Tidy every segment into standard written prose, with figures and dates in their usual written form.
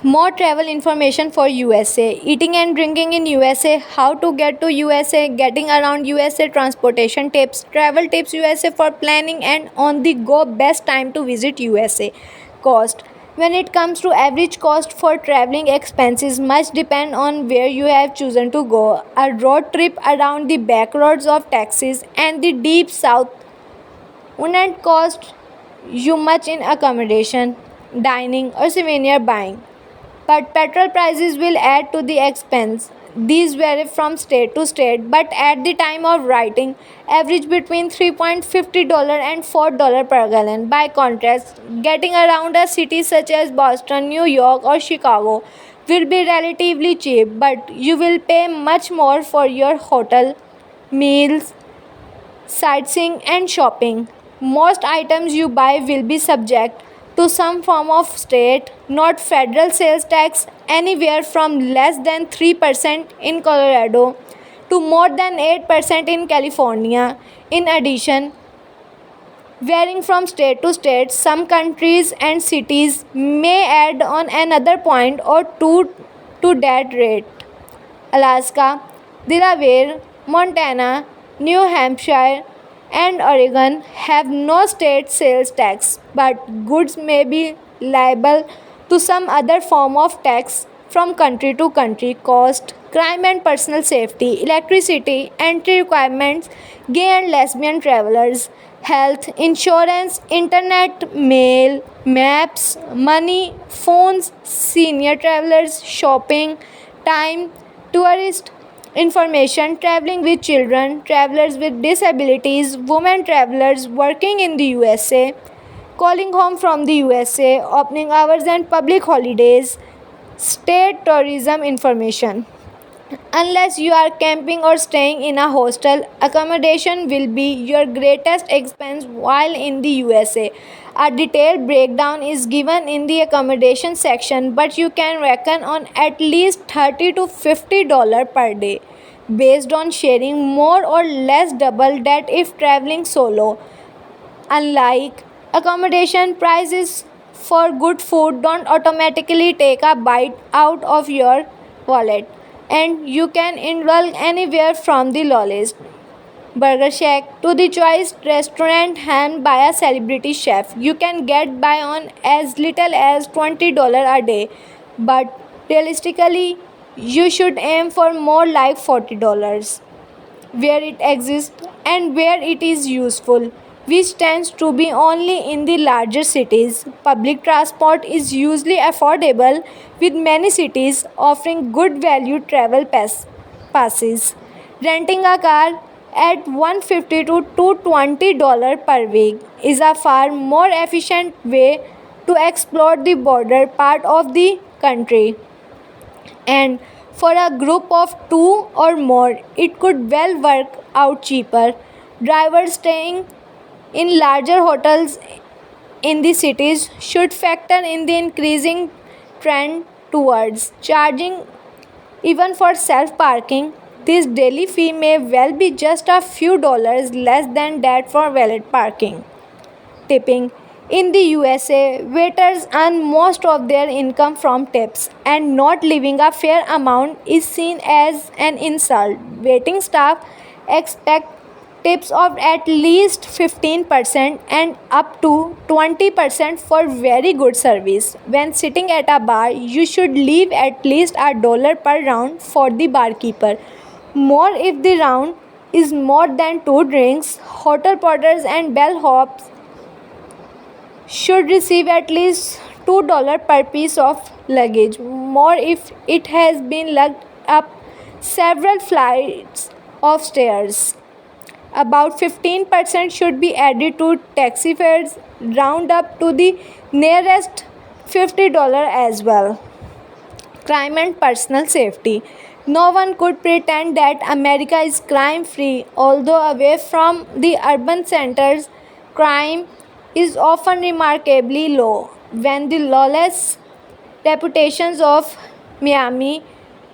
More travel information for USA. Eating and drinking in USA. How to get to USA. Getting around USA. Transportation tips. Travel tips USA for planning and on the go best time to visit USA. Cost. When it comes to average cost for traveling expenses much depend on where you have chosen to go. A road trip around the back roads of Texas and the deep south wouldn't cost you much in accommodation, dining or souvenir buying. But petrol prices will add to the expense. These vary from state to state, but at the time of writing, average between $3.50 and $4 per gallon. By contrast, getting around a city such as Boston, New York, or Chicago will be relatively cheap, but you will pay much more for your hotel, meals, sightseeing, and shopping. Most items you buy will be subject to some form of state, not federal sales tax, anywhere from less than 3% in Colorado to more than 8% in California. In addition, varying from state to state, some countries and cities may add on another point or two to that rate. Alaska, Delaware, Montana, New Hampshire, and Oregon have no state sales tax, but goods may be liable to some other form of tax from country to country. Cost, crime and personal safety, electricity, entry requirements, gay and lesbian travelers, health, insurance, internet, mail, maps, money, phones, senior travelers, shopping, time, tourist information, traveling with children, travelers with disabilities, women travelers working in the USA, calling home from the USA, opening hours and public holidays, state tourism information. Unless you are camping or staying in a hostel, accommodation will be your greatest expense while in the USA. A detailed breakdown is given in the accommodation section, but you can reckon on at least $30 to $50 per day based on sharing more or less double that if traveling solo. Unlike accommodation prices for good food don't automatically take a bite out of your wallet and you can indulge anywhere from the lowest burger shack to the choice restaurant handled by a celebrity chef. You can get by on as little as $20 a day, but realistically, you should aim for more like $40 where it exists and where it is useful, which tends to be only in the larger cities. Public transport is usually affordable, with many cities offering good value passes. Renting a car at $150 to $220 per week is a far more efficient way to explore the border part of the country. And for a group of two or more, it could well work out cheaper. Drivers staying in larger hotels in the cities should factor in the increasing trend towards charging even for self parking. This daily fee may well be just a few dollars less than that for valet parking. Tipping. In the USA, waiters earn most of their income from tips, and not leaving a fair amount is seen as an insult. Waiting staff expect tips of at least 15% and up to 20% for very good service. When sitting at a bar, you should leave at least a dollar per round for the barkeeper. More if the round is more than two drinks. Hotel porters and bellhops should receive at least $2 per piece of luggage, more if it has been lugged up several flights of stairs. About 15% should be added to taxi fares, round up to the nearest $50 as well. Crime and personal safety. No one could pretend that America is crime free, although away from the urban centers, crime is often remarkably low. When the lawless reputations of Miami,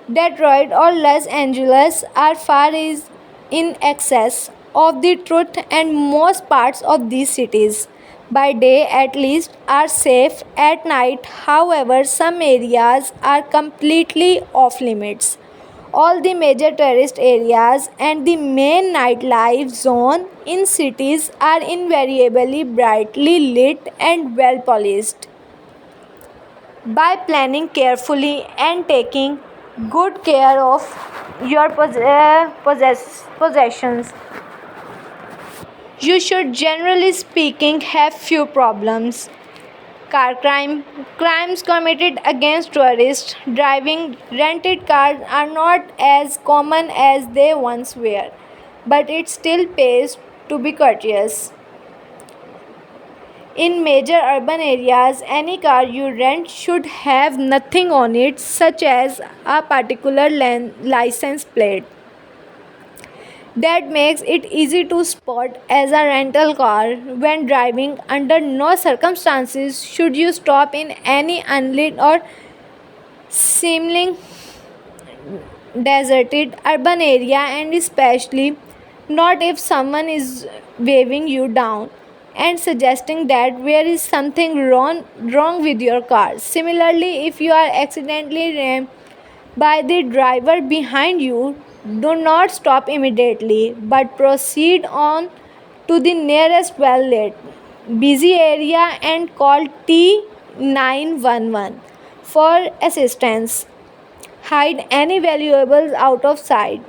Detroit, or Los Angeles are far is in excess of the truth and most parts of these cities. by day at least are safe. At night, however, some areas are completely off limits. All the major tourist areas and the main nightlife zone in cities are invariably brightly lit and well policed. By planning carefully and taking good care of your possessions, you should generally speaking have few problems. Car crime, crimes committed against tourists driving rented cars are not as common as they once were, but it still pays to be courteous. In major urban areas, any car you rent should have nothing on it, such as a particular license plate. That makes it easy to spot as a rental car when driving. Under no circumstances should you stop in any unlit or seemingly deserted urban area, and especially not if someone is waving you down and suggesting that there is something wrong with your car. Similarly, if you are accidentally rammed by the driver behind you, do not stop immediately but proceed on to the nearest well lit busy area and call T911 for assistance. Hide any valuables out of sight,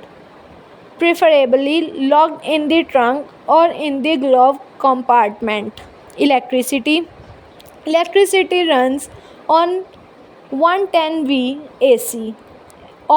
preferably locked in the trunk or in the glove compartment. Electricity. Electricity runs on 110V AC.